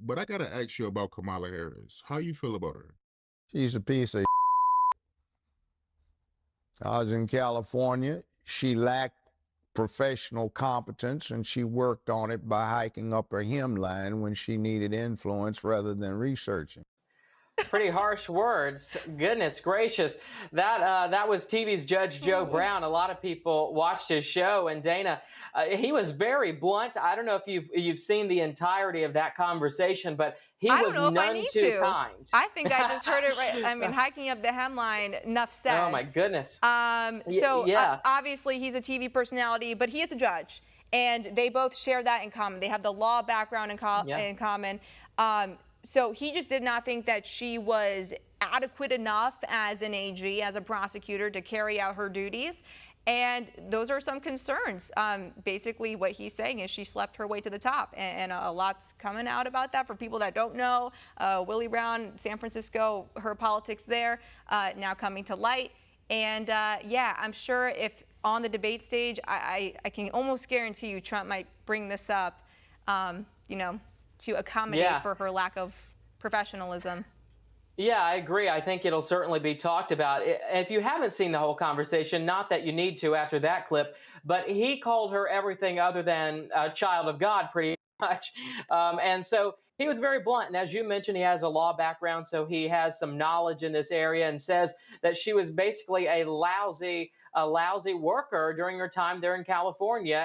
but I gotta ask you about Kamala Harris. How you feel about her? She's a piece of. I was in California. She lacked professional competence, and she worked on it by hiking up her hemline when she needed influence rather than researching. Pretty harsh words. Goodness gracious. That was TV's Judge Joe Brown. A lot of people watched his show, and Dana, he was very blunt. I don't know if you've seen the entirety of that conversation, but he I don't was know if I none need too to. kind. I think I just heard it right. I mean, hiking up the hemline, enough said. Oh my goodness. So obviously he's a TV personality, but he is a judge, and they both share that in common. They have the law background in common. So he just did not think that she was adequate enough as an AG, as a prosecutor, to carry out her duties. And those are some concerns. Basically, what he's saying is she slept her way to the top. And a lot's coming out about that for people that don't know. Willie Brown, San Francisco, her politics there, now coming to light. And yeah, I'm sure if on the debate stage, I can almost guarantee you Trump might bring this up, you know, to accommodate for her lack of professionalism. Yeah, I agree. I think it'll certainly be talked about. If you haven't seen the whole conversation, not that you need to after that clip, but he called her everything other than a child of God, pretty much. And so he was very blunt. And as you mentioned, he has a law background, so he has some knowledge in this area, and says that she was basically a lousy worker during her time there in California.